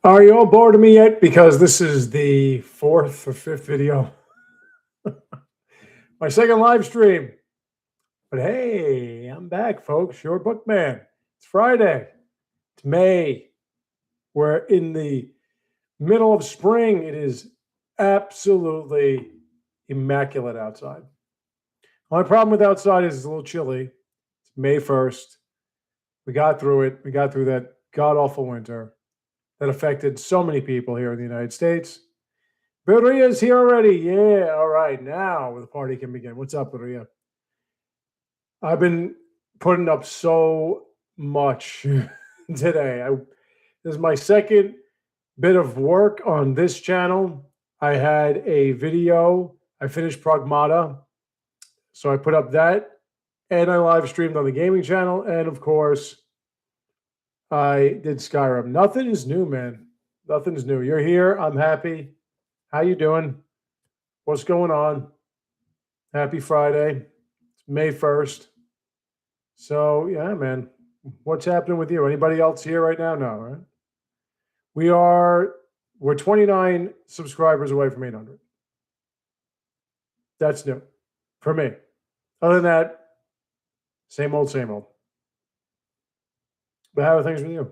Are you all bored of me yet? Because this is the fourth or fifth video. My second live stream. But hey, I'm back, folks. Your bookman. It's Friday. It's May. We're in the middle of spring. It is absolutely immaculate outside. My problem with outside is it's a little chilly. It's May 1st. We got through it. We got through that god-awful winter that affected so many people here in the United States. Beria is here already. Yeah, all right. Now the party can begin. What's up, Beria? I've been putting up so much today. This is my second bit of work on this channel. I had a video. I finished Pragmata. So I put up that, and I live streamed on the gaming channel. And of course, I did Skyrim. Nothing is new, man. Nothing's new. You're here. I'm happy. How you doing? What's going on? Happy Friday. It's May 1st. So, yeah, man. What's happening with you? Anybody else here right now? No, right? We're 29 subscribers away from 800. That's new for me. Other than that, same old, same old. But how are things with you?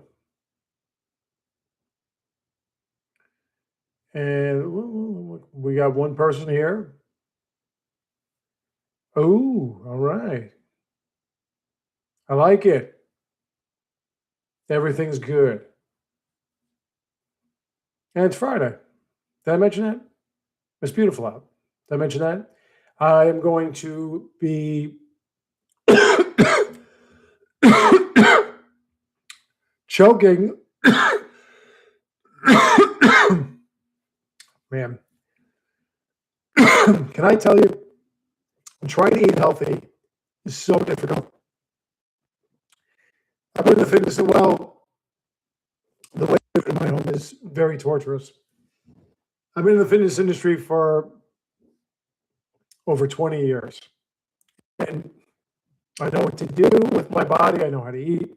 And we got one person here. Oh, all right. I like it. Everything's good. And it's Friday. Did I mention that? It's beautiful out. Did I mention that? I am going to be choking. Man, can I tell you, trying to eat healthy is so difficult. I've been in the fitness, well, the way in my home is very torturous. I've been in the fitness industry for over 20 years. And I know what to do with my body. I know how to eat.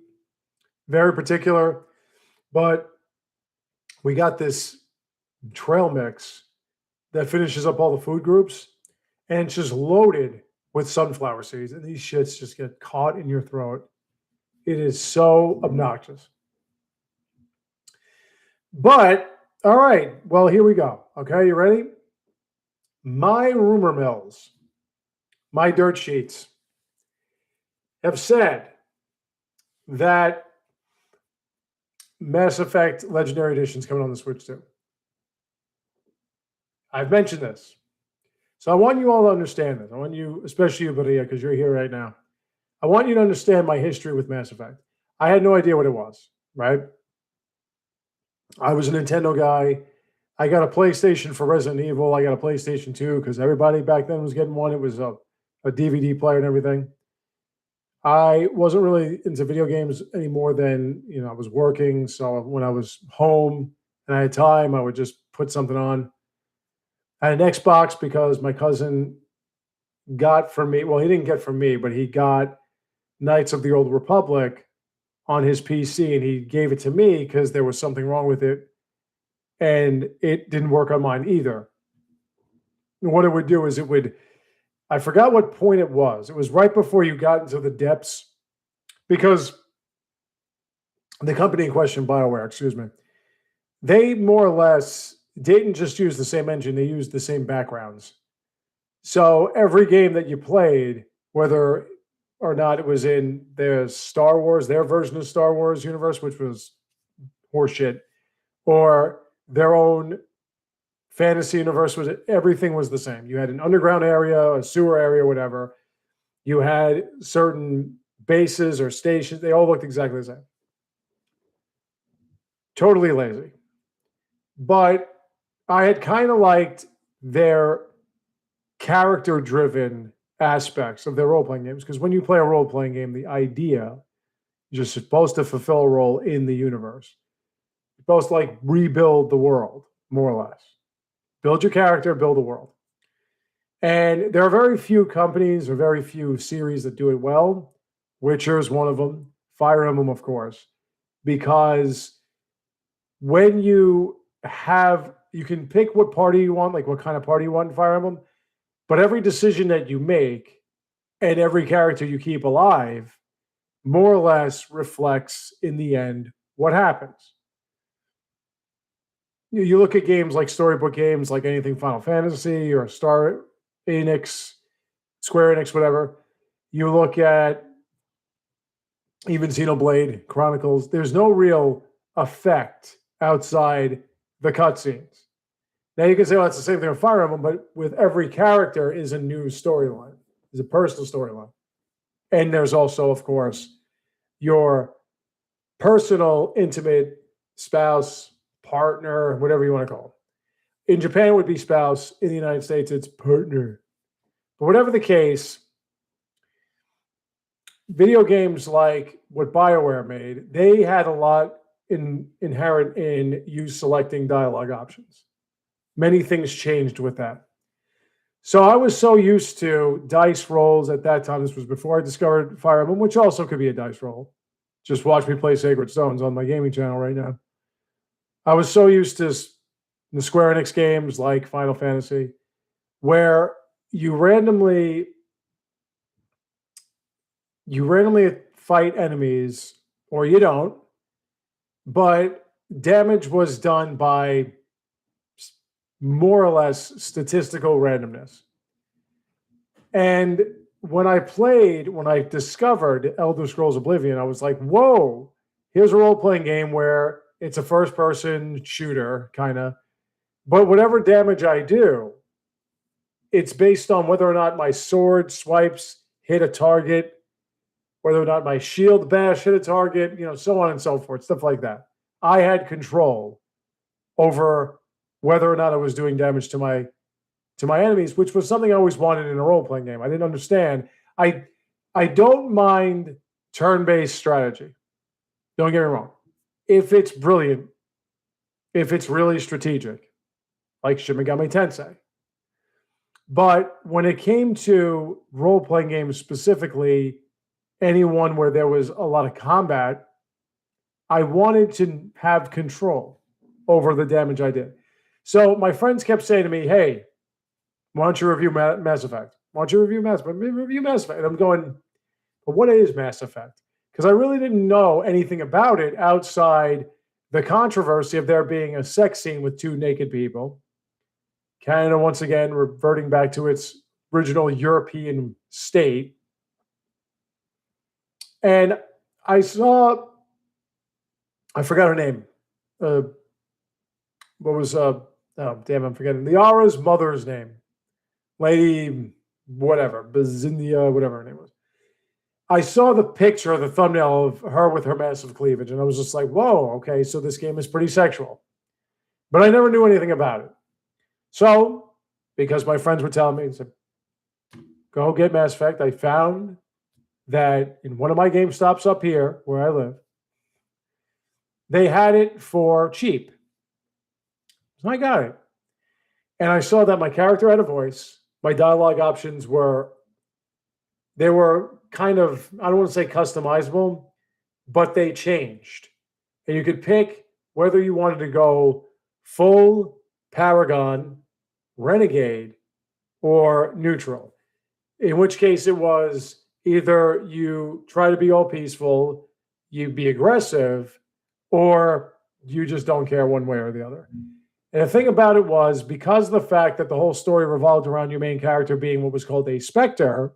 Very particular. But we got this trail mix that finishes up all the food groups, and it's just loaded with sunflower seeds. And these shits just get caught in your throat. It is so obnoxious. But, all right, well, here we go. Okay, you ready? My rumor mills, my dirt sheets, have said that Mass Effect Legendary Edition is coming on the Switch too. I've mentioned this. So I want you all to understand this. I want you, especially you, Maria, because you're here right now. I want you to understand my history with Mass Effect. I had no idea what it was, right? I was a Nintendo guy. I got a PlayStation for Resident Evil. I got a PlayStation 2 because everybody back then was getting one. It was a DVD player and everything. I wasn't really into video games any more than, I was working. So when I was home and I had time, I would just put something on. I had an Xbox because my cousin got for me, well, he didn't get from me, but he got Knights of the Old Republic on his PC, and he gave it to me because there was something wrong with it, and it didn't work on mine either. And what it would do is I forgot what point it was. It was right before you got into the depths, because the company in question, BioWare, they more or less didn't just use the same engine, they used the same backgrounds. So every game that you played, whether or not it was in their Star Wars, their version of Star Wars universe, which was horseshit, or their own fantasy universe, everything was the same. You had an underground area, a sewer area, whatever. You had certain bases or stations. They all looked exactly the same. Totally lazy. But I had kind of liked their character-driven aspects of their role-playing games, because when you play a role-playing game, the idea is you're supposed to fulfill a role in the universe. You're supposed to like rebuild the world, more or less. Build your character, build a world. And there are very few companies or very few series that do it well. Witcher is one of them. Fire Emblem, of course, because when you can pick what party you want, like what kind of party you want in Fire Emblem, but every decision that you make and every character you keep alive more or less reflects in the end what happens. You look at games like storybook games, like anything Final Fantasy or Enix, Square Enix, whatever. You look at even Xenoblade Chronicles. There's no real effect outside the cutscenes. Now you can say, well, it's the same thing with Fire Emblem, but with every character is a new storyline, is a personal storyline. And there's also, of course, your personal, intimate spouse, partner, whatever you want to call it. In Japan, it would be spouse. In the United States, it's partner. But whatever the case, video games like what BioWare made, they had a lot inherent in you selecting dialogue options. Many things changed with that. So I was so used to dice rolls at that time. This was before I discovered Fire Emblem, which also could be a dice roll. Just watch me play Sacred Stones on my gaming channel right now. I was so used to the Square Enix games like Final Fantasy, where you randomly fight enemies, or you don't, but damage was done by more or less statistical randomness. And when I discovered Elder Scrolls Oblivion, I was like, whoa, here's a role-playing game where it's a first-person shooter, kind of. But whatever damage I do, it's based on whether or not my sword swipes hit a target, whether or not my shield bash hit a target, so on and so forth, stuff like that. I had control over whether or not I was doing damage to my enemies, which was something I always wanted in a role-playing game. I didn't understand. I don't mind turn-based strategy. Don't get me wrong. If it's brilliant, if it's really strategic, like Shin Megami Tensei. But when it came to role-playing games, specifically anyone where there was a lot of combat, I wanted to have control over the damage I did. So my friends kept saying to me, hey, why don't you review Mass Effect? Why don't you review Mass Effect? Review Mass Effect. And I'm going, but what is Mass Effect? Because I really didn't know anything about it outside the controversy of there being a sex scene with two naked people. Canada, once again, reverting back to its original European state. And I forgot her name. I'm forgetting. Liara's mother's name. Lady, whatever, Bazindia, whatever her name was. I saw the picture, the thumbnail of her with her massive cleavage, and I was just like, whoa, okay, so this game is pretty sexual. But I never knew anything about it. So, because my friends were telling me, I said, go get Mass Effect, I found that in one of my GameStops up here, where I live, they had it for cheap. So I got it. And I saw that my character had a voice. My dialogue options were kind of, I don't want to say customizable, but they changed. And you could pick whether you wanted to go full Paragon, Renegade, or neutral. In which case it was either you try to be all peaceful, you be aggressive, or you just don't care one way or the other. And the thing about it was, because of the fact that the whole story revolved around your main character being what was called a Spectre,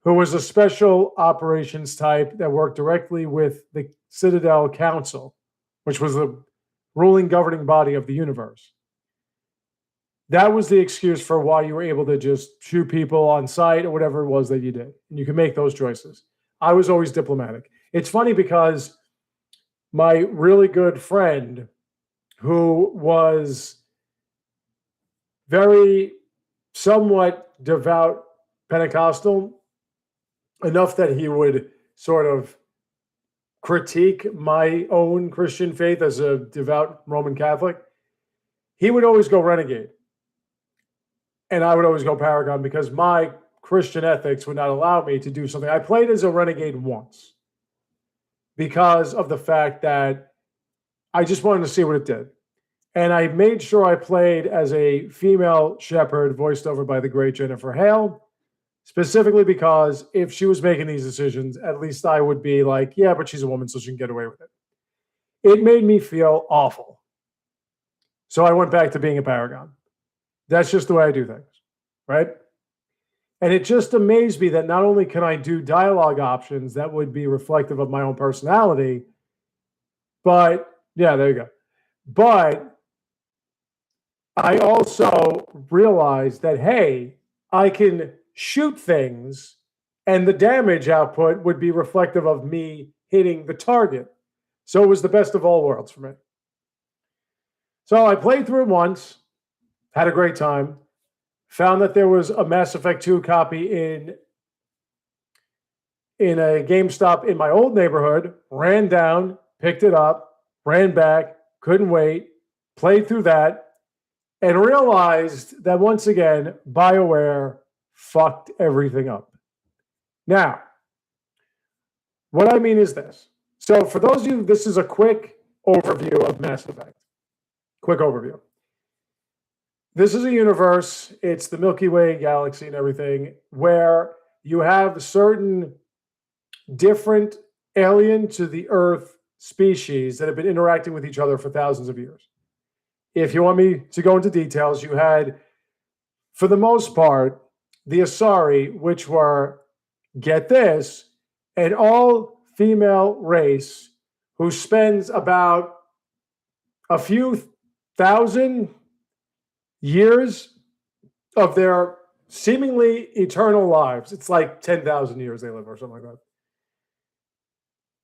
who was a special operations type that worked directly with the Citadel Council, which was the ruling governing body of the universe. That was the excuse for why you were able to just shoot people on sight or whatever it was that you did. And you can make those choices. I was always diplomatic. It's funny because my really good friend, who was very somewhat devout Pentecostal, enough that he would sort of critique my own Christian faith as a devout Roman Catholic, he would always go Renegade. And I would always go Paragon because my Christian ethics would not allow me to do something. I played as a Renegade once because of the fact that I just wanted to see what it did. And I made sure I played as a female Shepard voiced over by the great Jennifer Hale, specifically because if she was making these decisions, at least I would be like, yeah, but she's a woman, so she can get away with it. It made me feel awful. So I went back to being a paragon. That's just the way I do things, right? And it just amazed me that not only can I do dialogue options that would be reflective of my own personality, but yeah, there you go. But I also realized that, hey, I can shoot things and the damage output would be reflective of me hitting the target. So it was the best of all worlds for me. So I played through it once, had a great time, found that there was a Mass Effect 2 copy in a GameStop in my old neighborhood, ran down, picked it up, ran back, couldn't wait, played through that, and realized that once again, BioWare fucked everything up. Now, what I mean is this. So for those of you, this is a quick overview of Mass Effect. Quick overview. This is a universe, it's the Milky Way galaxy and everything, where you have certain different alien to the Earth species that have been interacting with each other for thousands of years. If you want me to go into details, you had, for the most part, the Asari, which were, get this, an all-female race who spends about a few thousand years of their seemingly eternal lives. It's like 10,000 years they live or something like that.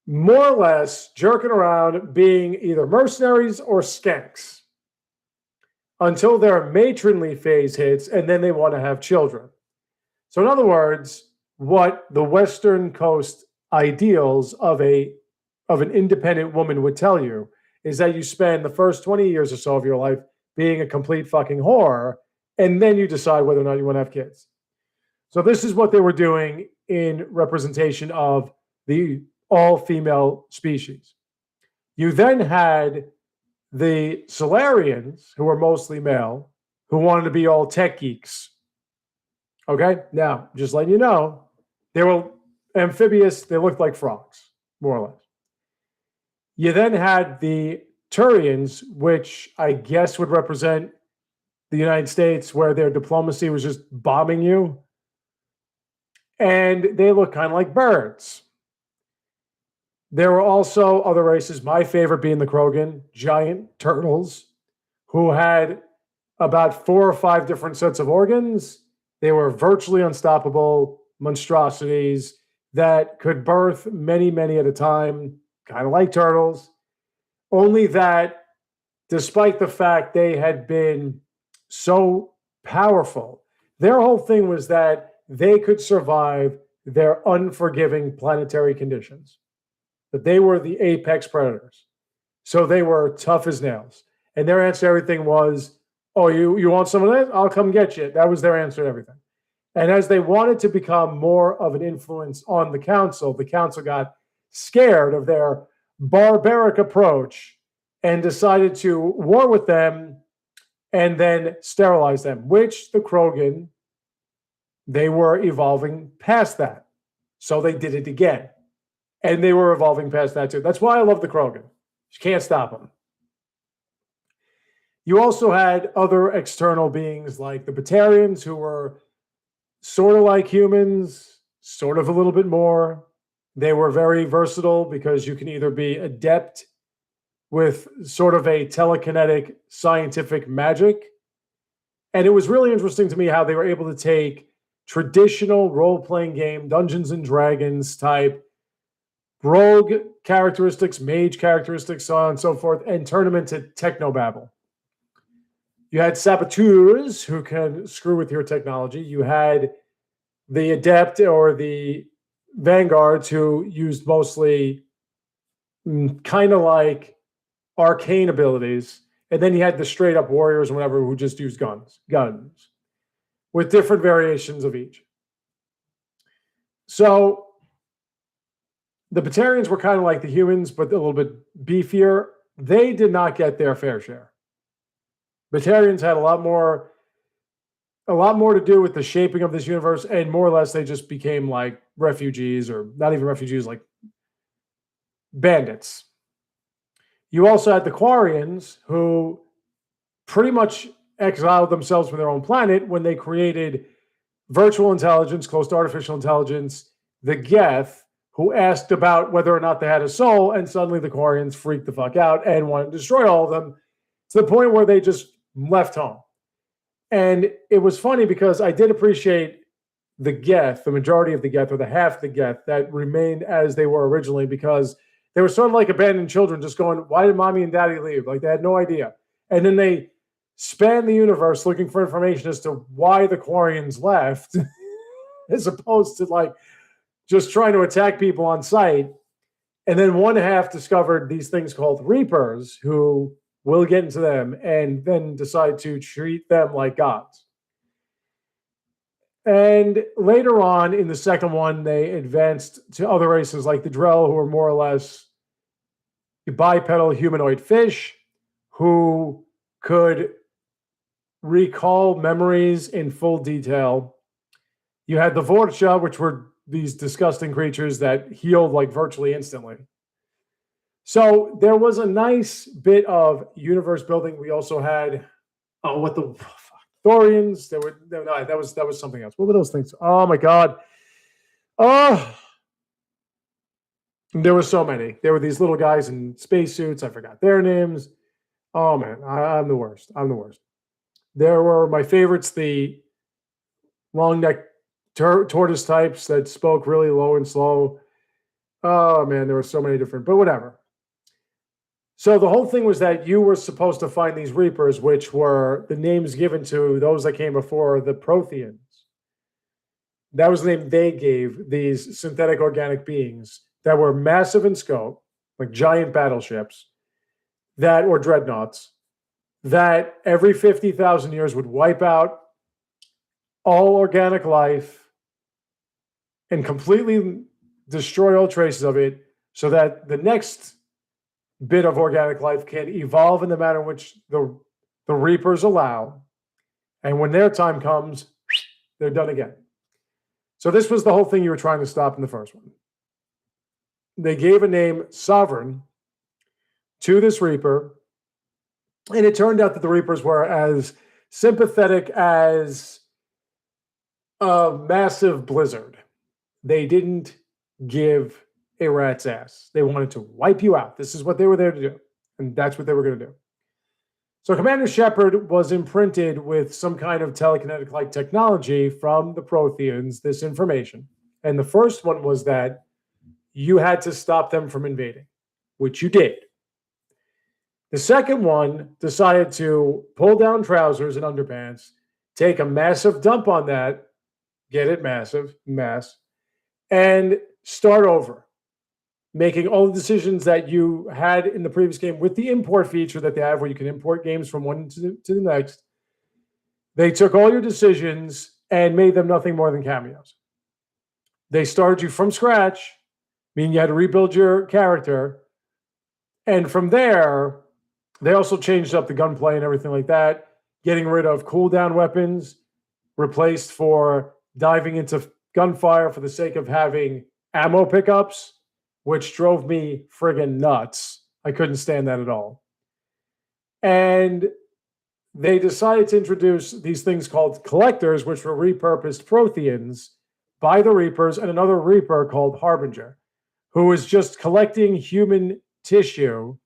More or less jerking around being either mercenaries or skanks until their matronly phase hits and then they want to have children. So in other words, what the Western Coast ideals of an independent woman would tell you is that you spend the first 20 years or so of your life being a complete fucking whore, and then you decide whether or not you want to have kids. So this is what they were doing in representation of the all-female species. You then had the Solarians, who were mostly male, who wanted to be all tech geeks. Okay? Now, just letting you know, they were amphibious. They looked like frogs, more or less. You then had the Turians, which I guess would represent the United States, where their diplomacy was just bombing you. And they look kind of like birds. There were also other races, my favorite being the Krogan, giant turtles, who had about 4 or 5 different sets of organs. They were virtually unstoppable monstrosities that could birth many, many at a time, kind of like turtles. Only that, despite the fact they had been so powerful, their whole thing was that they could survive their unforgiving planetary conditions. That they were the apex predators. So they were tough as nails. And their answer to everything was, oh, you want some of that? I'll come get you. That was their answer to everything. And as they wanted to become more of an influence on the council got scared of their barbaric approach and decided to war with them and then sterilize them, which the Krogan, they were evolving past that. So they did it again. And they were evolving past that too. That's why I love the Krogan. You can't stop them. You also had other external beings like the Batarians, who were sort of like humans, sort of a little bit more. They were very versatile because you can either be adept with sort of a telekinetic scientific magic. And it was really interesting to me how they were able to take traditional role-playing game, Dungeons and Dragons type rogue characteristics, mage characteristics, so on and so forth, and turn them into technobabble. You had saboteurs who can screw with your technology. You had the adept or the vanguards who used mostly kind of like arcane abilities. And then you had the straight up warriors and whatever who just used guns with different variations of each. So the Batarians were kind of like the humans, but a little bit beefier. they did not get their fair share. Batarians had a lot more to do with the shaping of this universe, and more or less they just became like refugees, or not even refugees, like bandits. You also had the Quarians, who pretty much exiled themselves from their own planet when they created virtual intelligence, close to artificial intelligence, the Geth, who asked about whether or not they had a soul, and suddenly the Quarians freaked the fuck out and wanted to destroy all of them, to the point where they just left home. And it was funny because I did appreciate the Geth, the majority of the Geth, or the half the Geth that remained as they were originally, because they were sort of like abandoned children, just going, why did mommy and daddy leave? Like, they had no idea. And then they span the universe looking for information as to why the Quarians left, as opposed to like just trying to attack people on sight. And then one half discovered these things called Reapers, who will get into them, and then decide to treat them like gods. And later on in the second one, they advanced to other races like the Drell, who are more or less bipedal humanoid fish who could recall memories in full detail. You had the Vorcha, which were these disgusting creatures that healed like virtually instantly. So there was a nice bit of universe building. We also had, Thorians. That was something else. What were those things? Oh my God. Oh, there were so many. There were these little guys in spacesuits. I forgot their names. Oh man, I'm the worst. There were my favorites, the long neck tortoise types that spoke really low and slow. Oh man, there were so many different, but whatever. So the whole thing was that you were supposed to find these Reapers, which were the names given to those that came before, the Protheans. That was the name they gave these synthetic organic beings that were massive in scope, like giant battleships, or dreadnoughts, that every 50,000 years would wipe out all organic life and completely destroy all traces of it, so that the next bit of organic life can evolve in the manner in which the Reapers allow. And when their time comes, they're done again. So this was the whole thing you were trying to stop in the first one. They gave a name, Sovereign, to this Reaper, and it turned out that the Reapers were as sympathetic as a massive blizzard. They didn't give a rat's ass. They wanted to wipe you out. This is what they were there to do, and that's what they were going to do. So Commander Shepard was imprinted with some kind of telekinetic-like technology from the Protheans, this information. And the first one was that you had to stop them from invading, which you did. The second one decided to pull down trousers and underpants, take a massive dump on that, get it, massive, mass, and start over, making all the decisions that you had in the previous game with the import feature that they have, where you can import games from one to the next. They took all your decisions and made them nothing more than cameos. They started you from scratch, meaning you had to rebuild your character. And from there, they also changed up the gunplay and everything like that, getting rid of cooldown weapons, replaced for diving into gunfire for the sake of having ammo pickups, which drove me friggin' nuts. I couldn't stand that at all. And they decided to introduce these things called collectors, which were repurposed Protheans by the Reapers, and another Reaper called Harbinger, who was just collecting human tissue,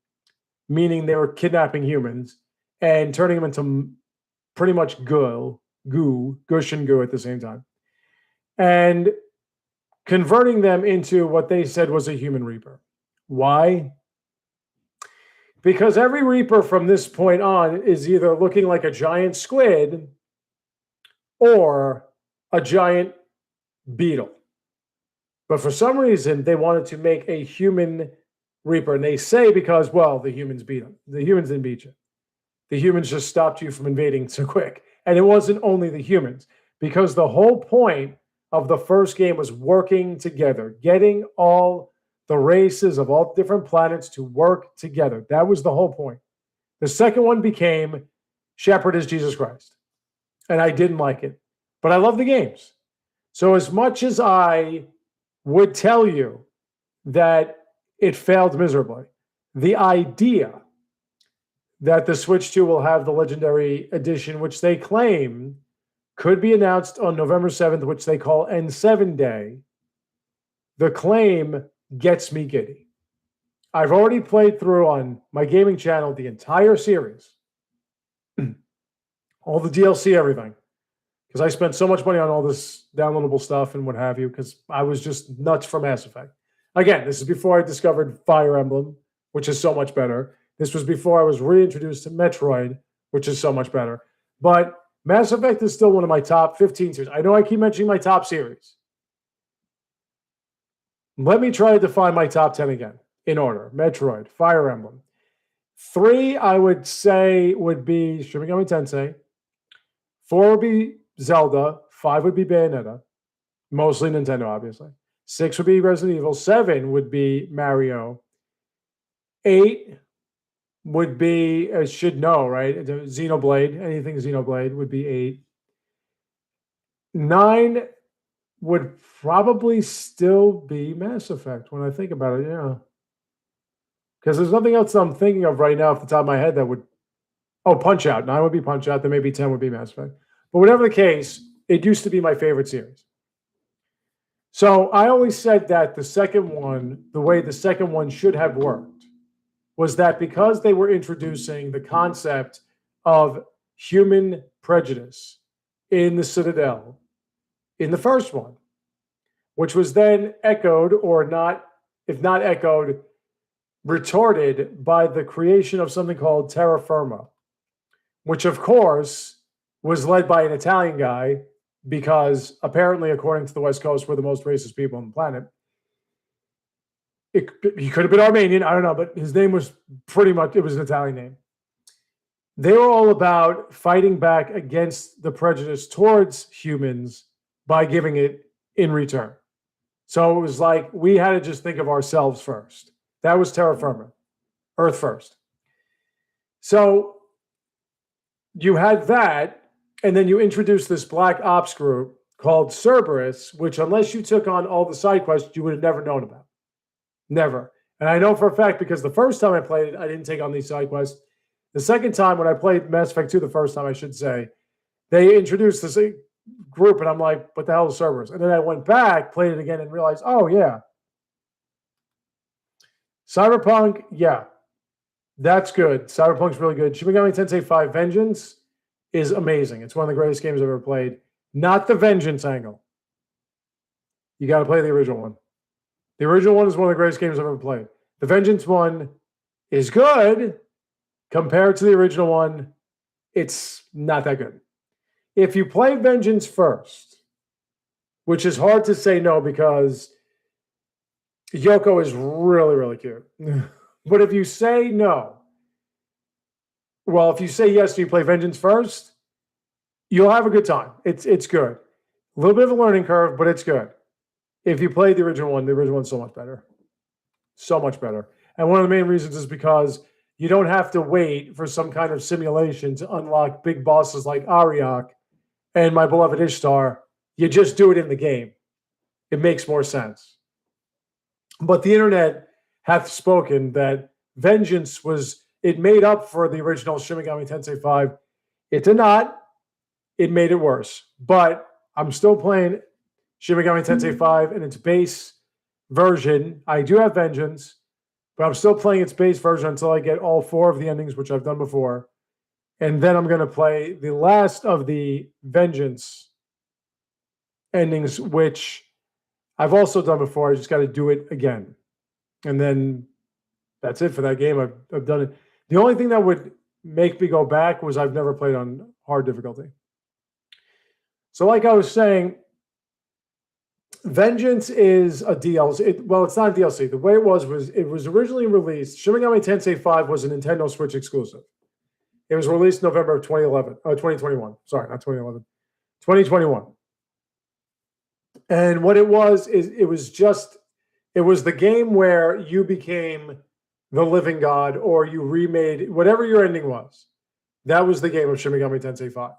meaning they were kidnapping humans and turning them into pretty much gush and goo at the same time, and converting them into what they said was a human Reaper. Why? Because every Reaper from this point on is either looking like a giant squid or a giant beetle. But for some reason, they wanted to make a human Reaper. And they say because, well, the humans beat them. The humans didn't beat you. The humans just stopped you from invading so quick. And it wasn't only the humans, because the whole point of the first game was working together, getting all the races of all different planets to work together. That was the whole point. The second one became Shepard is Jesus Christ. And I didn't like it. But I love the games. So as much as I would tell you that it failed miserably, the idea that the Switch 2 will have the Legendary Edition, which they claim could be announced on November 7th, which they call N7 Day, the claim gets me giddy. I've already played through on my gaming channel the entire series, all the DLC, everything, because I spent so much money on all this downloadable stuff and what have you, because I was just nuts for Mass Effect. Again, this is before I discovered Fire Emblem, which is so much better. This was before I was reintroduced to Metroid, which is so much better. But Mass Effect is still one of my top 15 series. I know I keep mentioning my top series. Let me try to define my top 10 again in order. Metroid, Fire Emblem. 3, I would say, would be Shin Megami Tensei. 4 would be Zelda. 5 would be Bayonetta. Mostly Nintendo, obviously. 6 would be Resident Evil. 7 would be Mario. 8 would be, I should know, right? Xenoblade. Anything Xenoblade would be 8. 9 would probably still be Mass Effect when I think about it, yeah. Because there's nothing else I'm thinking of right now off the top of my head that would... Oh, Punch-Out! 9 would be Punch-Out. Then maybe 10 would be Mass Effect. But whatever the case, it used to be my favorite series. So I always said that the second one, the way the second one should have worked, was that because they were introducing the concept of human prejudice in the Citadel in the first one, which was then echoed, or not, if not echoed, retorted by the creation of something called terra firma, which of course was led by an Italian guy, because apparently, according to the West Coast, we're the most racist people on the planet. He could have been Armenian, I don't know, but his name was pretty much, it was an Italian name. They were all about fighting back against the prejudice towards humans by giving it in return. So it was like we had to just think of ourselves first. That was terra firma, Earth first. So you had that, and then you introduced this black ops group called Cerberus, which unless you took on all the side quests, you would have never known about. Never. And I know for a fact, because the first time I played it, I didn't take on these side quests. The second time, when I played Mass Effect 2 the first time, I should say, they introduced this group, and I'm like, what the hell is Cerberus? And then I went back, played it again, and realized, oh, yeah. Cyberpunk, yeah. That's good. Cyberpunk's really good. Shin Megami Tensei 5 Vengeance is amazing. It's one of the greatest games I've ever played. Not the Vengeance angle. You got to play the original one. The original one is one of the greatest games I've ever played. The Vengeance one is good. Compared to the original one, it's not that good. If you play Vengeance first, which is hard to say no because Yoko is really, really cute. But if you say no, well, if you say yes, you play Vengeance first, you'll have a good time. It's good. A little bit of a learning curve, but it's good. If you play the original one's so much better. So much better. And one of the main reasons is because you don't have to wait for some kind of simulation to unlock big bosses like Ariok and my beloved Ishtar. You just do it in the game. It makes more sense. But the internet hath spoken that Vengeance it made up for the original Shin Megami Tensei 5. It did not. It made it worse. But I'm still playing Shin Megami Tensei 5 in its base version. I do have Vengeance, but I'm still playing its base version until I get all 4 of the endings, which I've done before. And then I'm going to play the last of the Vengeance endings, which I've also done before. I just got to do it again. And then that's it for that game. I've done it. The only thing that would make me go back was I've never played on hard difficulty. So like I was saying, Vengeance is a DLC. Well, it's not a DLC. The way it was it was originally released. Shin Megami Tensei 5 was a Nintendo Switch exclusive. It was released November of 2021. Sorry, not 2011. 2021. And what it was is it It was the game where you became the living god or you remade whatever your ending was. That was the game of Shin Megami Tensei 5.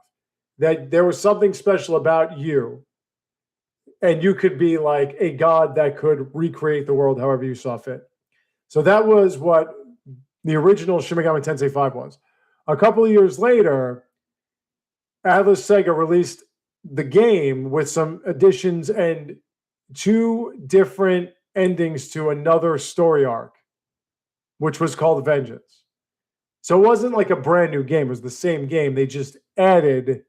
That there was something special about you, and you could be like a god that could recreate the world however you saw fit. So that was what the original Shin Megami Tensei 5 was. A couple of years later, Atlas Sega released the game with some additions and 2 different endings to another story arc, which was called Vengeance. So it wasn't like a brand new game. It was the same game. They just added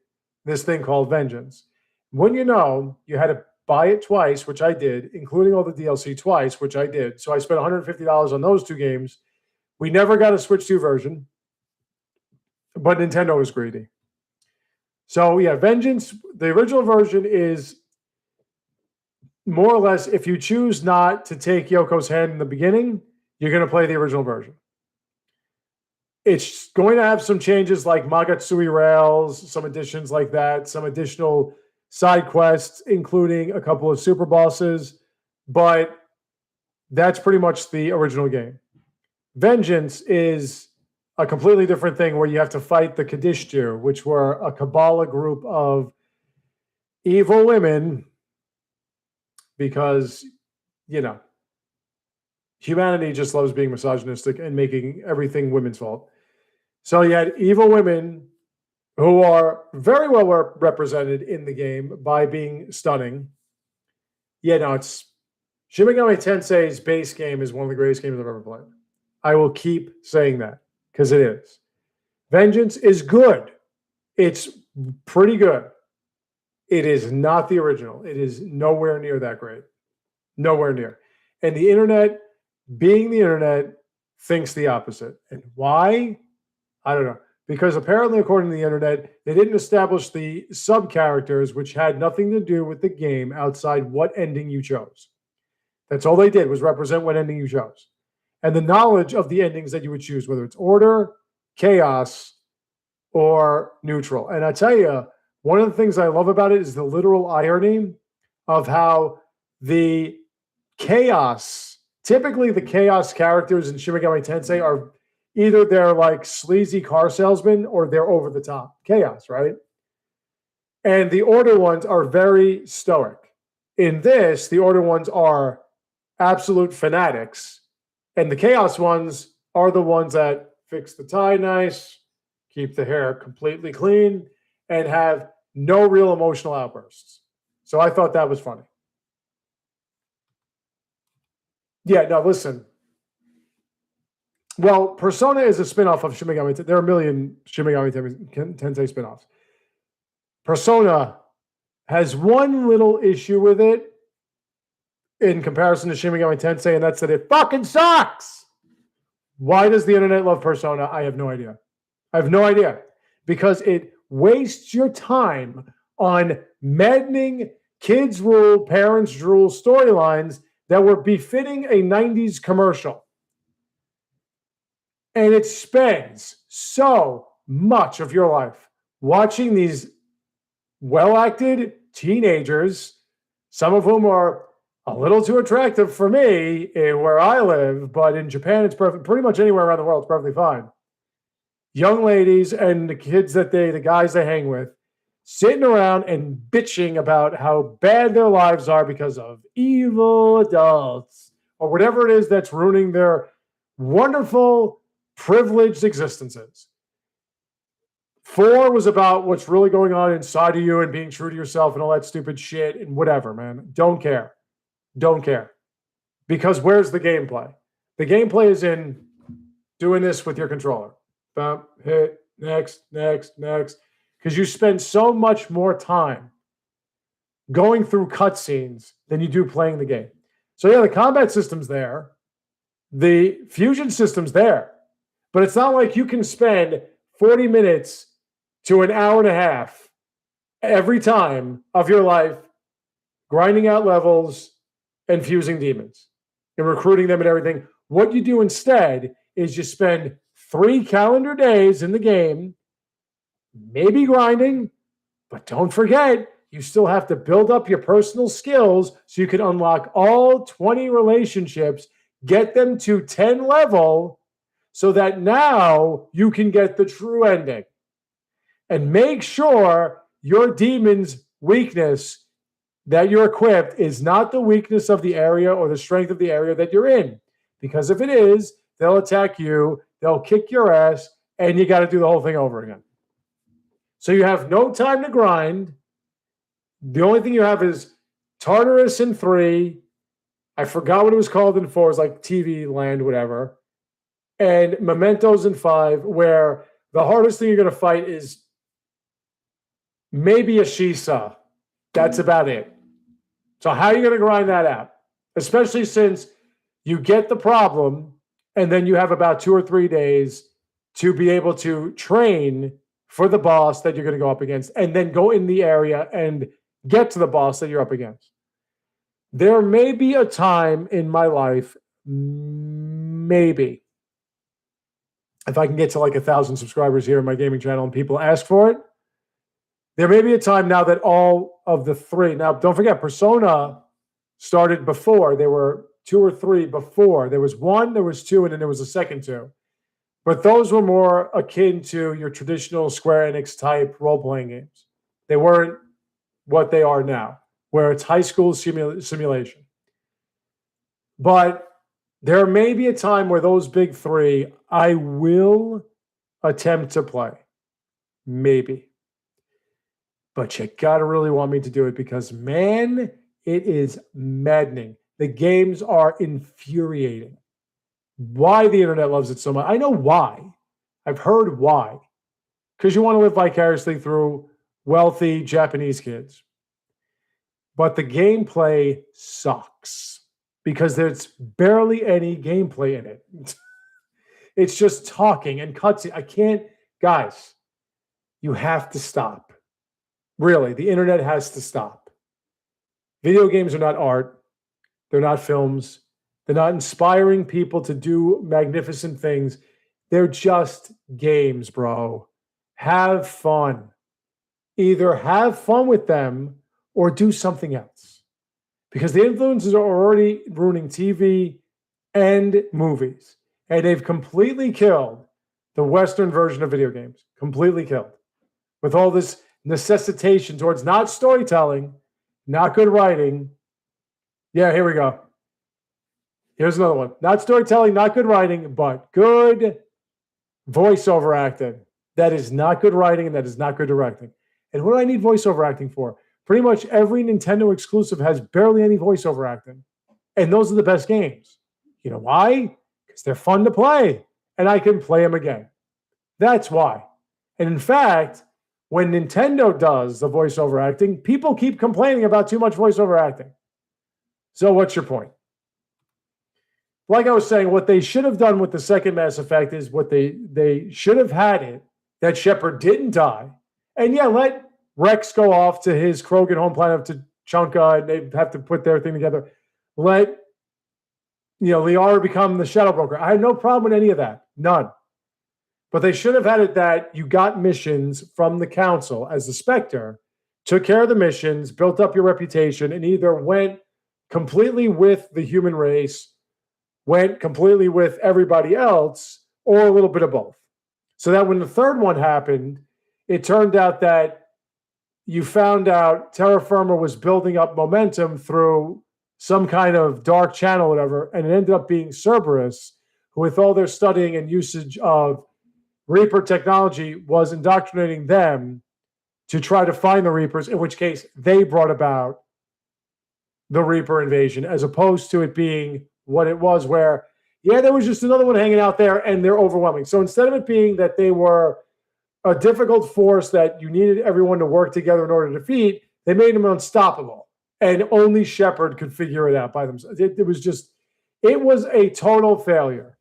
this thing called Vengeance. When you know, you had to buy it twice, which I did, including all the DLC twice, which I did. So I spent $150 on those 2 games. We never got a Switch 2 version, but Nintendo was greedy. So yeah, Vengeance, the original version is more or less, if you choose not to take Yoko's hand in the beginning, you're going to play the original version. It's going to have some changes like Magatsui rails, some additions like that, some additional side quests, including a couple of super bosses, but that's pretty much the original game. Vengeance is a completely different thing where you have to fight the Kadishtu, which were a Kabbalah group of evil women because, you know, humanity just loves being misogynistic and making everything women's fault. So you had evil women who are very well represented in the game by being stunning. Yeah, no, it's Shin Megami Tensei's base game is one of the greatest games I've ever played. I will keep saying that because it is. Vengeance is good. It's pretty good. It is not the original. It is nowhere near that great. Nowhere near. And the internet, being the internet, thinks the opposite. And why? I don't know. Because apparently, according to the internet, they didn't establish the sub-characters, which had nothing to do with the game outside what ending you chose. That's all they did was represent what ending you chose. And the knowledge of the endings that you would choose, whether it's order, chaos, or neutral. And I tell you, one of the things I love about it is the literal irony of how the chaos, typically the chaos characters in Shin Megami Tensei are either they're like sleazy car salesmen or they're over the top. Chaos, right? And the order ones are very stoic. In this, the order ones are absolute fanatics. And the chaos ones are the ones that fix the tie nice, keep the hair completely clean, and have no real emotional outbursts. So I thought that was funny. Yeah, no, listen. Well, Persona is a spinoff of Shin Megami Tensei. There are a million Shin Megami Tensei spinoffs. Persona has one little issue with it in comparison to Shin Megami Tensei, and that's that it fucking sucks. Why does the internet love Persona? I have no idea. I have no idea. Because it wastes your time on maddening kids rule, parents drool storylines that were befitting a 90s commercial. And it spends so much of your life watching these well-acted teenagers, some of whom are a little too attractive for me where I live, but in Japan, it's perfect. Pretty much anywhere around the world, it's perfectly fine. Young ladies and the kids the guys they hang with, sitting around and bitching about how bad their lives are because of evil adults or whatever it is that's ruining their wonderful, privileged existences. 4 was about what's really going on inside of you and being true to yourself and all that stupid shit and whatever, man. Don't care. Don't care. Because where's the gameplay? The gameplay is in doing this with your controller. Bump, hit, next. Because you spend so much more time going through cutscenes than you do playing the game. So yeah, the combat system's there. The fusion system's there. But it's not like you can spend 40 minutes to an hour and a half every time of your life grinding out levels and fusing demons and recruiting them and everything. What you do instead is you spend 3 calendar days in the game, maybe grinding, but don't forget, You still have to build up your personal skills so you can unlock all 20 relationships, get them to 10 level, so that now you can get the true ending. And make sure your demon's weakness that you're equipped is not the weakness of the area or the strength of the area that you're in. Because if it is, they'll attack you, they'll kick your ass, and you got to do the whole thing over again. So you have no time to grind. The only thing you have is Tartarus in 3. I forgot what it was called in 4. It was like TV Land, whatever. And Mementos in 5, where the hardest thing you're going to fight is maybe a Shisa. That's about it. So how are you going to grind that out? Especially since you get the problem, and then you have about 2 or 3 days to be able to train for the boss that you're going to go up against, and then go in the area and get to the boss that you're up against. There may be a time in my life, maybe, if I can get to like 1,000 subscribers here in my gaming channel and people ask for it, there may be a time now that all of the 3, now don't forget, Persona started before. There were 2 or 3 before. There was 1, there was 2, and then there was a second 2. But those were more akin to your traditional Square Enix type role-playing games. They weren't what they are now, where it's high school simulation. But there may be a time where those big 3, I will attempt to play. Maybe. But you got to really want me to do it because, man, it is maddening. The games are infuriating. Why the internet loves it so much. I know why. I've heard why. Because you want to live vicariously through wealthy Japanese kids. But the gameplay sucks because there's barely any gameplay in it. It's just talking and cutscene. I can't, guys, you have to stop. Really, the internet has to stop. Video games are not art. They're not films. They're not inspiring people to do magnificent things. They're just games, bro. Have fun. Either have fun with them or do something else. Because the influences are already ruining TV and movies. And they've completely killed the Western version of video games. Completely killed. With all this necessitation towards not storytelling, not good writing. Yeah, here we go. Here's another one. Not storytelling, not good writing, but good voiceover acting. That is not good writing and that is not good directing. And what do I need voiceover acting for? Pretty much every Nintendo exclusive has barely any voiceover acting. And those are the best games. You know why? Because they're fun to play. And I can play them again. That's why. And in fact, when Nintendo does the voiceover acting, people keep complaining about too much voiceover acting. So what's your point? Like I was saying, what they should have done with the second Mass Effect is what they should have had it that Shepard didn't die. And yeah, let Rex go off to his Krogan home planet to Chunka, and they have to put their thing together. Let Liara become the Shadow Broker. I have no problem with any of that. None. But they should have had it that you got missions from the Council as the Spectre, took care of the missions, built up your reputation, and either went completely with the human race, went completely with everybody else, or a little bit of both. So that when the third one happened, it turned out that you found out Terra Firma was building up momentum through some kind of dark channel, whatever, and it ended up being Cerberus, who with all their studying and usage of Reaper technology was indoctrinating them to try to find the Reapers, in which case they brought about the Reaper invasion, as opposed to it being what it was where, yeah, there was just another one hanging out there and they're overwhelming. So instead of it being that they were a difficult force that you needed everyone to work together in order to defeat, they made them unstoppable. And only Shepard could figure it out by themselves. It was a total failure.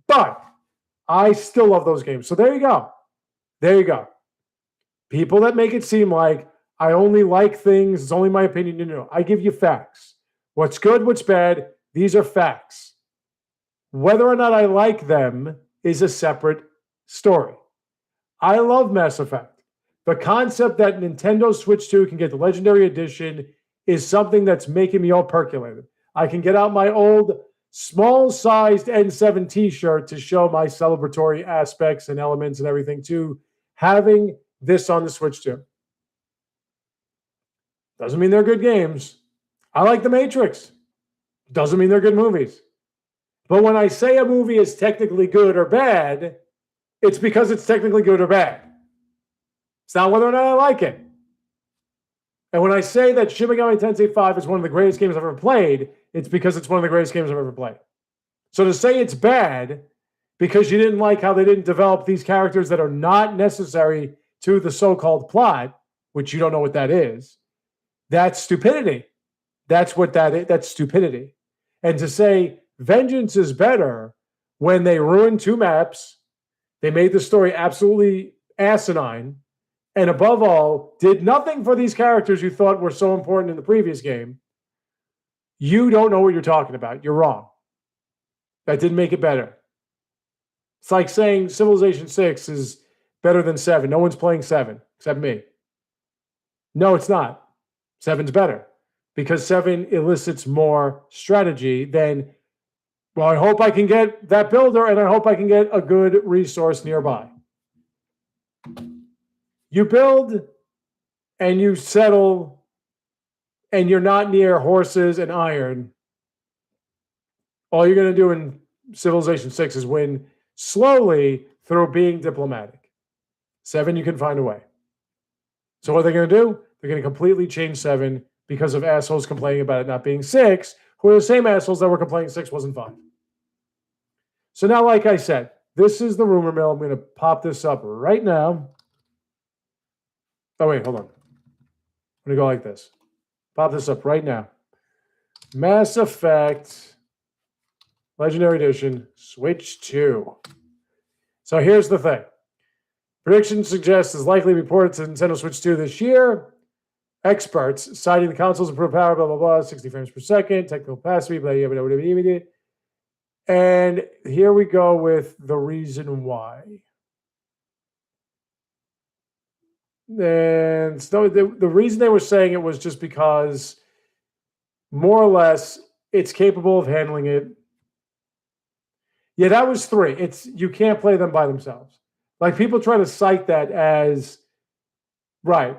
But I still love those games. So there you go. There you go. People that make it seem like I only like things, it's only my opinion. No. I give you facts. What's good, what's bad, these are facts. Whether or not I like them is a separate story. I love Mass Effect. The concept that Nintendo Switch 2 can get the Legendary Edition is something that's making me all percolated. I can get out my old small-sized N7 t-shirt to show my celebratory aspects and elements and everything to having this on the Switch 2. Doesn't mean they're good games. I like The Matrix. Doesn't mean they're good movies. But when I say a movie is technically good or bad, it's because it's technically good or bad. It's not whether or not I like it. And when I say that Shin Megami Tensei 5 is one of the greatest games I've ever played, it's because it's one of the greatest games I've ever played. So to say it's bad because you didn't like how they didn't develop these characters that are not necessary to the so-called plot, which you don't know what that is, that's stupidity. That's what that is. That's stupidity. And to say Vengeance is better when they ruined 2 maps, they made the story absolutely asinine, and above all, did nothing for these characters you thought were so important in the previous game, you don't know what you're talking about. You're wrong. That didn't make it better. It's like saying Civilization 6 is better than 7. No one's playing 7 except me. No, it's not. 7's better because 7 elicits more strategy than, well, I hope I can get that builder and I hope I can get a good resource nearby. You build and you settle and you're not near horses and iron. All you're going to do in Civilization 6 is win slowly through being diplomatic. 7, you can find a way. So what are they going to do? They're going to completely change 7 because of assholes complaining about it not being 6, who are the same assholes that were complaining 6 wasn't 5. So now, like I said, this is the rumor mill. I'm going to pop this up right now. Oh, wait, hold on. I'm going to go like this. Pop this up right now. Mass Effect Legendary Edition, Switch 2. So here's the thing. Predictions suggest is likely to be ported to Nintendo Switch 2 this year. Experts citing the console's improved power, blah, blah, blah, 60 frames per second, technical capacity, blah, blah, blah, blah, blah, blah. And here we go with the reason why. And so the reason they were saying it was just because, more or less, it's capable of handling it. Yeah, that was 3. You can't play them by themselves. Like, people try to cite that as, right.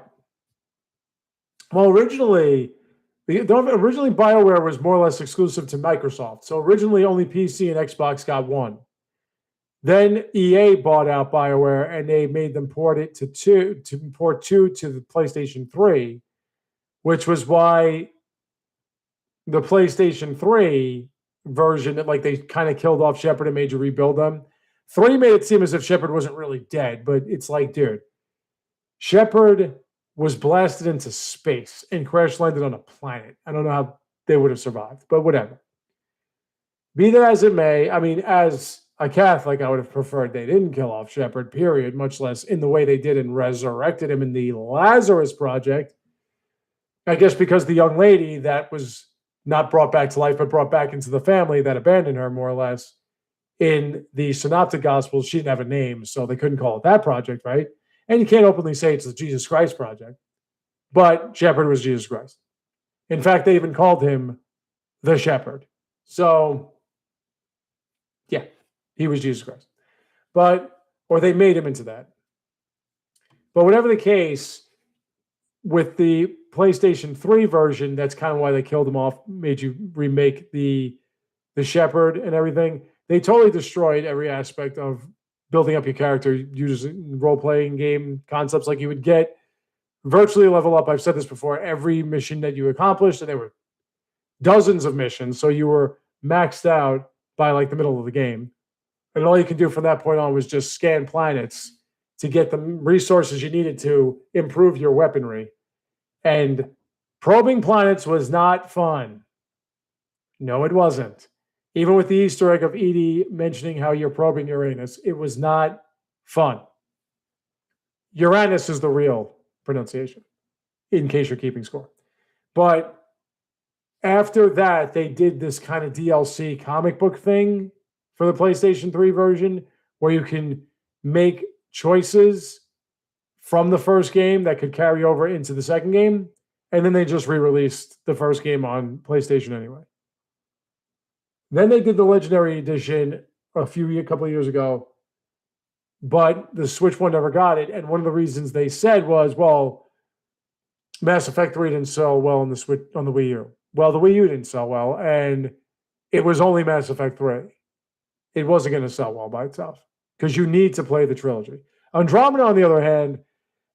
Well, originally BioWare was more or less exclusive to Microsoft. So originally only PC and Xbox got one. Then EA bought out BioWare and they made them port 2 to the PlayStation 3, which was why the PlayStation 3 version, like, they kind of killed off Shepard and made you rebuild them. 3 made it seem as if Shepard wasn't really dead, but it's like, dude, Shepard was blasted into space and crash landed on a planet. I don't know how they would have survived, but whatever. Be that as it may, I mean, as a Catholic, I would have preferred they didn't kill off Shepard, period, much less in the way they did and resurrected him in the Lazarus Project. I guess because the young lady that was not brought back to life, but brought back into the family that abandoned her, more or less, in the Synoptic Gospels, she didn't have a name, so they couldn't call it that project, right? And you can't openly say it's the Jesus Christ Project, but Shepard was Jesus Christ. In fact, they even called him the Shepherd. So, yeah, he was Jesus Christ. Or they made him into that. But whatever the case, with the PlayStation 3 version, that's kind of why they killed him off, made you remake the Shepherd and everything. They totally destroyed every aspect of building up your character using role-playing game concepts. Like, you would get virtually level up. I've said this before. Every mission that you accomplished, and there were dozens of missions, so you were maxed out by like the middle of the game. And all you could do from that point on was just scan planets to get the resources you needed to improve your weaponry. And probing planets was not fun. No, it wasn't. Even with the Easter egg of Edie mentioning how you're probing Uranus, it was not fun. Uranus is the real pronunciation, in case you're keeping score. But after that, they did this kind of DLC comic book thing for the PlayStation 3 version, where you can make choices from the first game that could carry over into the second game. And then they just re-released the first game on PlayStation anyway. Then they did the Legendary Edition a couple of years ago, but the Switch one never got it. And one of the reasons they said was, well, Mass Effect 3 didn't sell well on the Switch on the Wii U. Well, the Wii U didn't sell well, and it was only Mass Effect 3. It wasn't going to sell well by itself because you need to play the trilogy. Andromeda, on the other hand,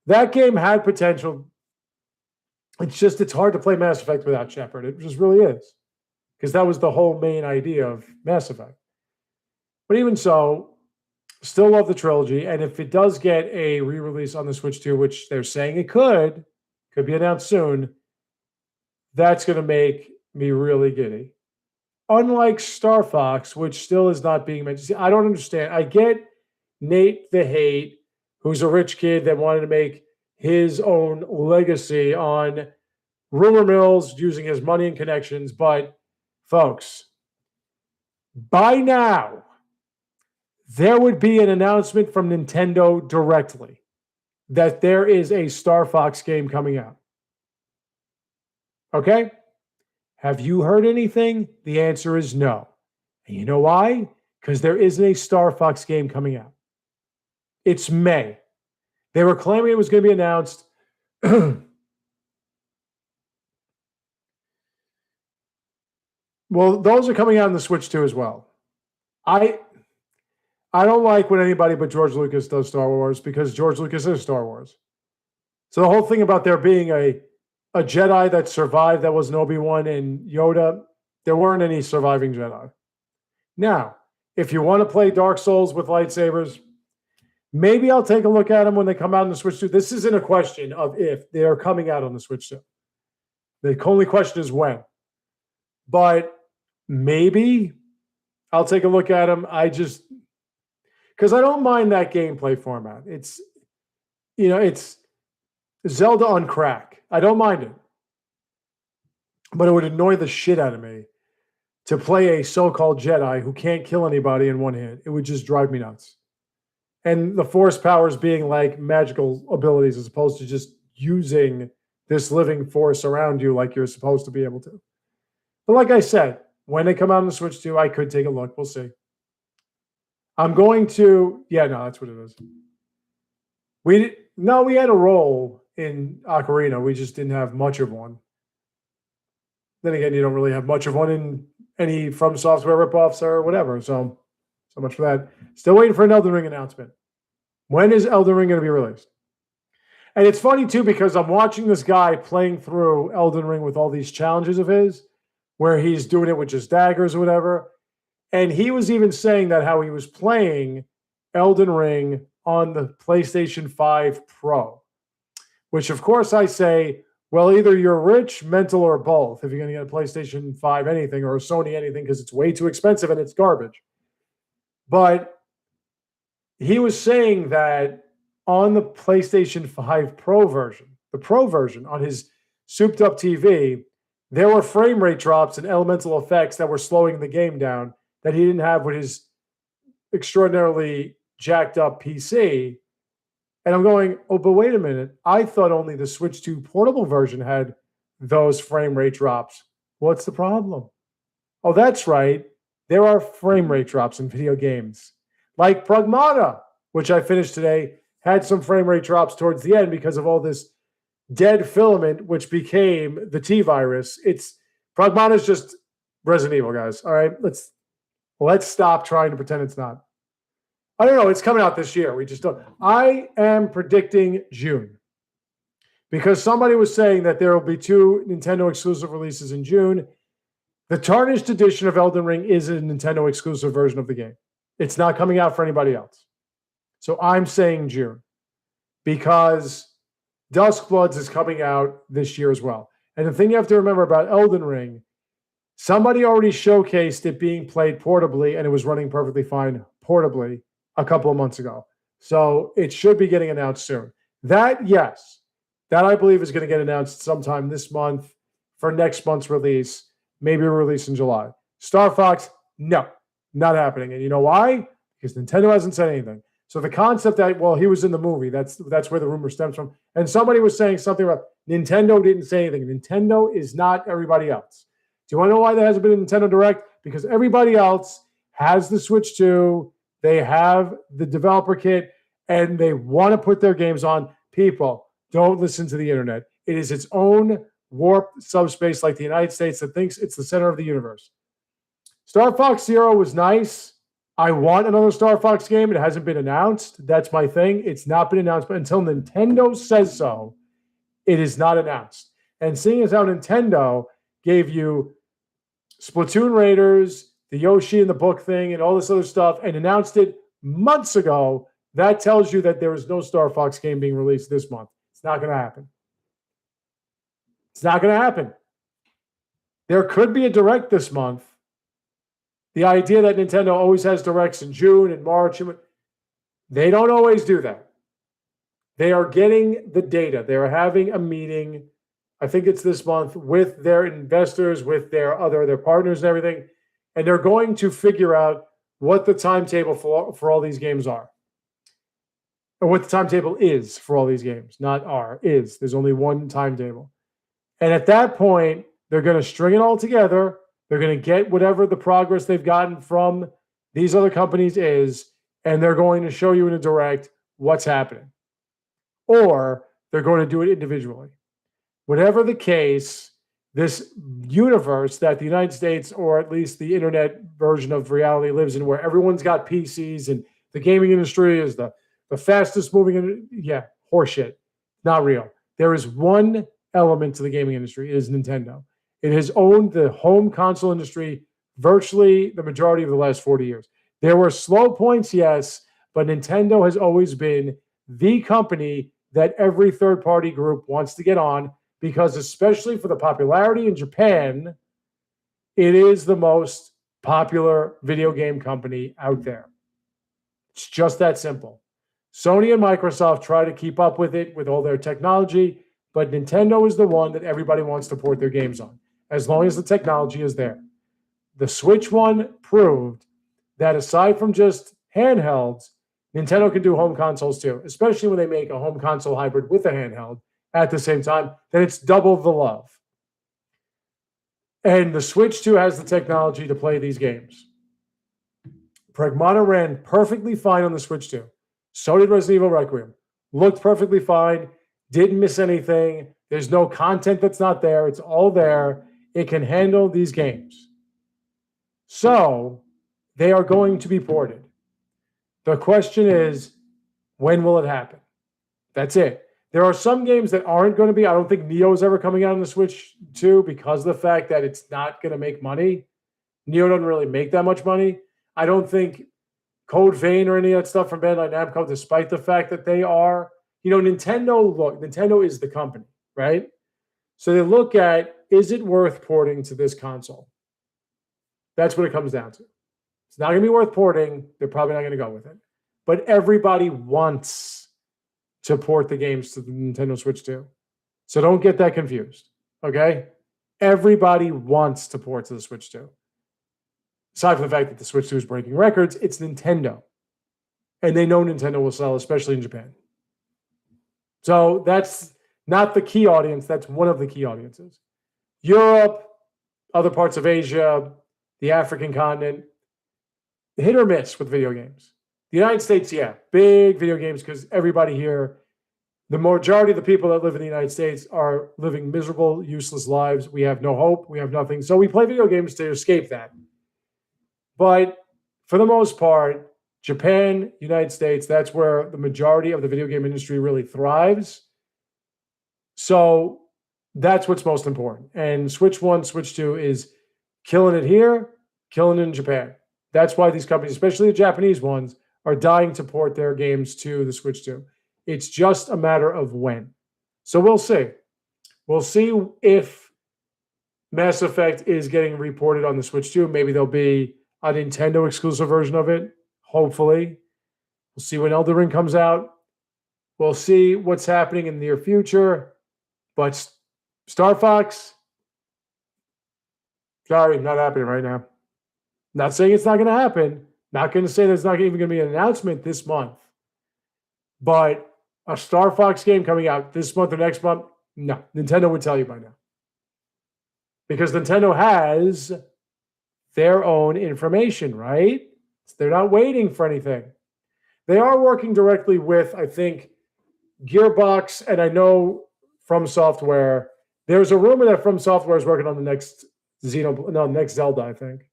that game had potential. It's hard to play Mass Effect without Shepard. It just really is. Because that was the whole main idea of Mass Effect. But even so, still love the trilogy. And if it does get a re-release on the Switch 2, which they're saying it could be announced soon, that's going to make me really giddy. Unlike Star Fox, which still is not being mentioned. See, I don't understand. I get Nate the Hate, who's a rich kid that wanted to make his own legacy on rumor mills using his money and connections. But folks, by now, there would be an announcement from Nintendo directly that there is a Star Fox game coming out. Okay? Have you heard anything? The answer is no. And you know why? Because there isn't a Star Fox game coming out. It's May. They were claiming it was going to be announced. Well, those are coming out on the Switch 2 as well. I don't like when anybody but George Lucas does Star Wars because George Lucas is Star Wars. So the whole thing about there being a Jedi that survived that was an Obi-Wan and Yoda, there weren't any surviving Jedi. Now, if you want to play Dark Souls with lightsabers, maybe I'll take a look at them when they come out on the Switch 2. This isn't a question of if they are coming out on the Switch 2. The only question is when. But maybe I'll take a look at them. Because I don't mind that gameplay format. It's Zelda on crack. I don't mind it. But it would annoy the shit out of me to play a so-called Jedi who can't kill anybody in one hit. It would just drive me nuts. And the force powers being like magical abilities as opposed to just using this living force around you like you're supposed to be able to. But like I said, when they come out on the Switch 2, I could take a look. We'll see. I'm going to, that's what it is. We had a role in Ocarina. We just didn't have much of one. Then again, you don't really have much of one in any From Software ripoffs or whatever. So much for that. Still waiting for an Elden Ring announcement. When is Elden Ring going to be released? And it's funny, too, because I'm watching this guy playing through Elden Ring with all these challenges of his, where he's doing it with just daggers or whatever. And he was even saying that how he was playing Elden Ring on the PlayStation 5 Pro, which, of course, I say, well, either you're rich, mental, or both if you're going to get a PlayStation 5 anything or a Sony anything because it's way too expensive and it's garbage. But he was saying that on the PlayStation 5 Pro version, the Pro version on his souped-up TV, there were frame rate drops and elemental effects that were slowing the game down that he didn't have with his extraordinarily jacked up PC. And I'm going, oh, but wait a minute. I thought only the Switch 2 portable version had those frame rate drops. What's the problem? Oh, that's right. There are frame rate drops in video games. Like Pragmata, which I finished today, had some frame rate drops towards the end because of all this dead filament, which became the T-virus. Pragmata is just Resident Evil, guys. All right, let's stop trying to pretend it's not. I don't know. It's coming out this year. We just don't. I am predicting June because somebody was saying that there will be 2 Nintendo exclusive releases in June. The Tarnished Edition of Elden Ring is a Nintendo exclusive version of the game. It's not coming out for anybody else. So I'm saying June because Duskbloods is coming out this year as well. And the thing you have to remember about Elden Ring, somebody already showcased it being played portably and it was running perfectly fine portably a couple of months ago. So it should be getting announced soon. That, yes, that I believe is going to get announced sometime this month for next month's release, maybe a release in July. Star Fox, no, not happening. And you know why? Because Nintendo hasn't said anything. So the concept that, well, he was in the movie, that's where the rumor stems from. And somebody was saying something about Nintendo didn't say anything. Nintendo is not everybody else. Do you want to know why there hasn't been a Nintendo Direct? Because everybody else has the Switch 2, they have the developer kit, and they want to put their games on. People, don't listen to the internet. It is its own warped subspace like the United States that thinks it's the center of the universe. Star Fox Zero was nice. I want another Star Fox game. It hasn't been announced. That's my thing. It's not been announced, but until Nintendo says so, it is not announced. And seeing as how Nintendo gave you Splatoon Raiders, the Yoshi in the book thing, and all this other stuff, and announced it months ago, that tells you that there is no Star Fox game being released this month. It's not going to happen. It's not going to happen. There could be a Direct this month. The idea that Nintendo always has Directs in June and March, they don't always do that. They are getting the data. They are having a meeting, I think it's this month, with their investors, with their partners and everything, and they're going to figure out what the timetable for all these games are. Or what the timetable is for all these games, not is. There's only one timetable. And at that point, they're going to string it all together. They're going to get whatever the progress they've gotten from these other companies is, and they're going to show you in a Direct what's happening. Or they're going to do it individually. Whatever the case, this universe that the United States, or at least the internet version of reality, lives in, where everyone's got PCs and the gaming industry is the fastest moving, horseshit. Not real. There is one element to the gaming industry. It is Nintendo. It has owned the home console industry virtually the majority of the last 40 years. There were slow points, yes, but Nintendo has always been the company that every third-party group wants to get on, because especially for the popularity in Japan, it is the most popular video game company out there. It's just that simple. Sony and Microsoft try to keep up with it with all their technology, but Nintendo is the one that everybody wants to port their games on, as long as the technology is there. The Switch one proved that aside from just handhelds, Nintendo can do home consoles too, especially when they make a home console hybrid with a handheld at the same time. Then it's double the love. And the Switch 2 has the technology to play these games. Pragmata ran perfectly fine on the Switch 2. So did Resident Evil Requiem. Looked perfectly fine. Didn't miss anything. There's no content that's not there. It's all there. It can handle these games. So they are going to be ported. The question is, when will it happen? That's it. There are some games that aren't going to be. I don't think Neo is ever coming out on the Switch 2 because of the fact that it's not going to make money. Neo doesn't really make that much money. I don't think Code Vein or any of that stuff from Bandai Namco, despite the fact that they are, Nintendo is the company, right? So they look at, is it worth porting to this console? That's what it comes down to. It's not going to be worth porting. They're probably not going to go with it. But everybody wants to port the games to the Nintendo Switch 2. So don't get that confused, okay? Everybody wants to port to the Switch 2. Aside from the fact that the Switch 2 is breaking records, it's Nintendo. And they know Nintendo will sell, especially in Japan. So that's not the key audience. That's one of the key audiences. Europe, other parts of Asia, the African continent, hit or miss with video games. The United States, big video games, because everybody here, the majority of the people that live in the United States are living miserable, useless lives. We have no hope. We have nothing. So we play video games to escape that. But for the most part, Japan, United States, that's where the majority of the video game industry really thrives. So that's what's most important. And Switch 1, Switch 2 is killing it here, killing it in Japan. That's why these companies, especially the Japanese ones, are dying to port their games to the Switch 2. It's just a matter of when. So we'll see. We'll see if Mass Effect is getting reported on the Switch 2. Maybe there'll be a Nintendo exclusive version of it. Hopefully. We'll see when Elden Ring comes out. We'll see what's happening in the near future. But Star Fox, sorry, not happening right now. Not saying it's not going to happen. Not going to say there's not even going to be an announcement this month. But a Star Fox game coming out this month or next month, no. Nintendo would tell you by now. Because Nintendo has their own information, right? They're not waiting for anything. They are working directly with, I think, Gearbox, and I know From Software. There's a rumor that From Software is working on the next next Zelda, I think.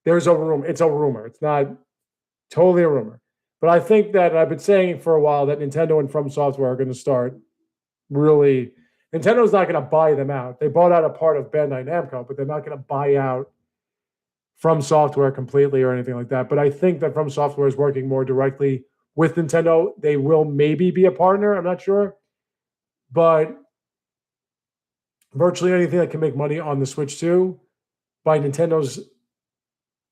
There's a rumor. It's a rumor. It's not totally a rumor. But I think that I've been saying for a while that Nintendo and From Software are going to start really. Nintendo's not going to buy them out. They bought out a part of Bandai Namco, but they're not going to buy out From Software completely or anything like that. But I think that From Software is working more directly with Nintendo. They will maybe be a partner. I'm not sure. But virtually anything that can make money on the Switch 2 by Nintendo's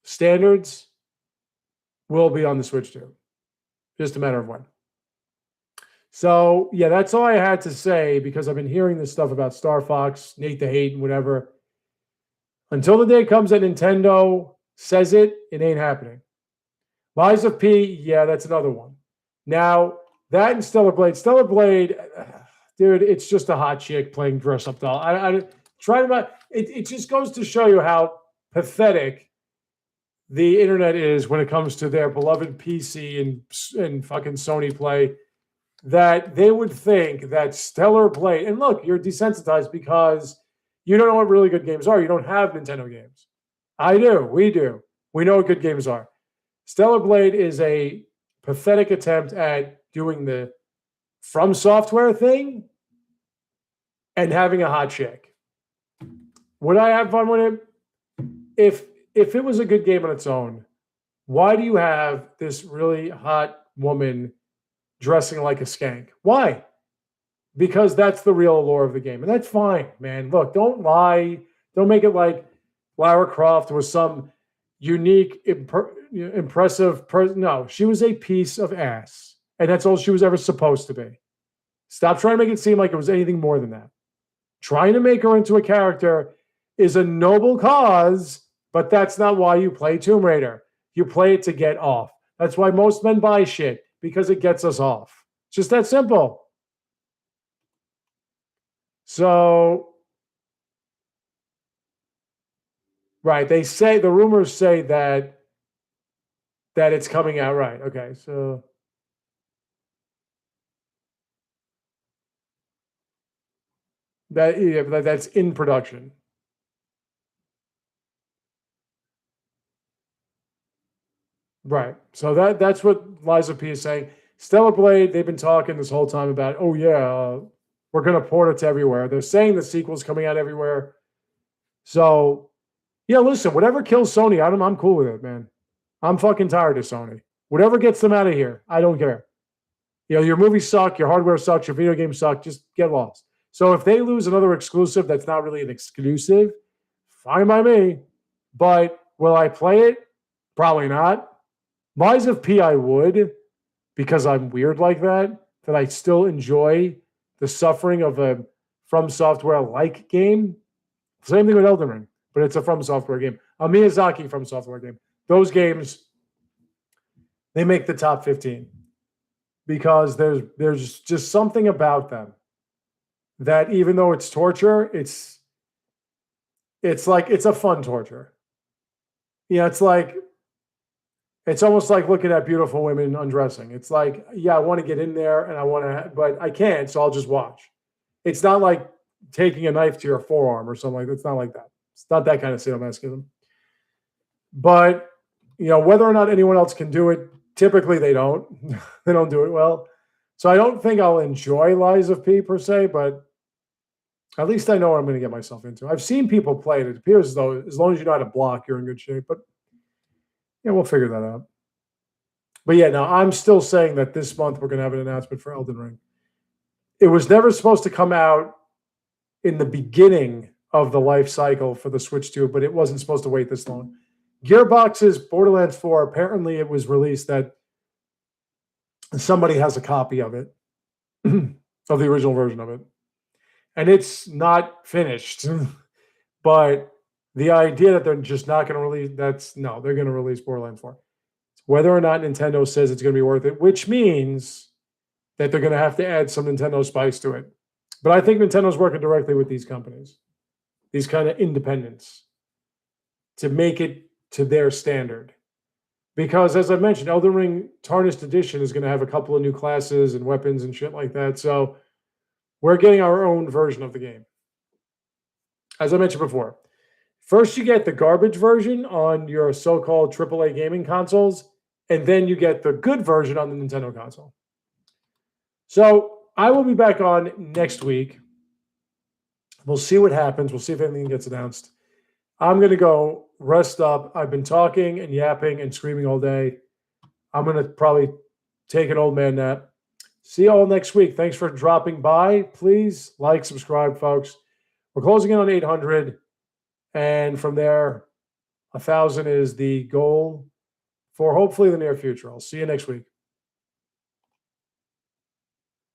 standards will be on the Switch 2. Just a matter of when. So, yeah, that's all I had to say because I've been hearing this stuff about Star Fox, Nate the Hate, and whatever. Until the day comes that Nintendo says it, it ain't happening. Lies of P, yeah, that's another one. Now, that and Stellar Blade. Stellar Blade, dude, it's just a hot chick playing dress-up doll. It just goes to show you how pathetic the internet is when it comes to their beloved PC and fucking Sony play, that they would think that Stellar Blade, and look, you're desensitized because you don't know what really good games are. You don't have Nintendo games. I do. We do. We know what good games are. Stellar Blade is a pathetic attempt at doing the From Software thing and having a hot chick. Would I have fun with it? If it was a good game on its own, why do you have this really hot woman dressing like a skank? Why? Because that's the real allure of the game. And that's fine, man. Look, don't lie. Don't make it like Lara Croft was some unique, impressive person. No, she was a piece of ass. And that's all she was ever supposed to be. Stop trying to make it seem like it was anything more than that. Trying to make her into a character is a noble cause, but that's not why you play Tomb Raider. You play it to get off. That's why most men buy shit, because it gets us off. It's just that simple. So, right, they say, the rumors say that it's coming out, right? Okay, so that's in production. Right. So that's what Liza P is saying. Stellar Blade, they've been talking this whole time about, oh yeah, we're going to port it to everywhere. They're saying the sequel's coming out everywhere. So, yeah, listen, whatever kills Sony, I'm cool with it, man. I'm fucking tired of Sony. Whatever gets them out of here, I don't care. You know, your movies suck, your hardware sucks, your video games suck, just get lost. So if they lose another exclusive that's not really an exclusive, fine by me. But will I play it? Probably not. Lies of P, I would, because I'm weird like that I still enjoy the suffering of a From Software-like game. Same thing with Elden Ring, but it's a From Software game. A Miyazaki From Software game. Those games, they make the top 15 because there's just something about them that even though it's torture, it's like it's a fun torture. You know, it's almost like looking at beautiful women undressing. It's like, yeah, I want to get in there and I want to, but I can't, so I'll just watch. It's not like taking a knife to your forearm or something like that. It's not like that. It's not that kind of sadomasochism. But, you know, whether or not anyone else can do it, typically they don't. They don't do it well. So I don't think I'll enjoy Lies of P per se, but at least I know what I'm going to get myself into. I've seen people play it. It appears as though as long as you know how to block, you're in good shape. But yeah, we'll figure that out. But yeah, now I'm still saying that this month we're going to have an announcement for Elden Ring. It was never supposed to come out in the beginning of the life cycle for the Switch 2, but it wasn't supposed to wait this long. Gearbox's Borderlands 4, apparently it was released that somebody has a copy of it, of the original version of it. And it's not finished. But the idea that they're just not going to release, they're going to release Borderlands 4. Whether or not Nintendo says it's going to be worth it, which means that they're going to have to add some Nintendo spice to it. But I think Nintendo's working directly with these companies, these kind of independents, to make it to their standard. Because as I mentioned, Elden Ring Tarnished Edition is going to have a couple of new classes and weapons and shit like that. So we're getting our own version of the game. As I mentioned before, first you get the garbage version on your so-called AAA gaming consoles, and then you get the good version on the Nintendo console. So I will be back on next week. We'll see what happens. We'll see if anything gets announced. I'm going to go rest up. I've been talking and yapping and screaming all day. I'm going to probably take an old man nap. See you all next week. Thanks for dropping by. Please like, subscribe, folks. We're closing in on 800. And from there, 1,000 is the goal for hopefully the near future. I'll see you next week.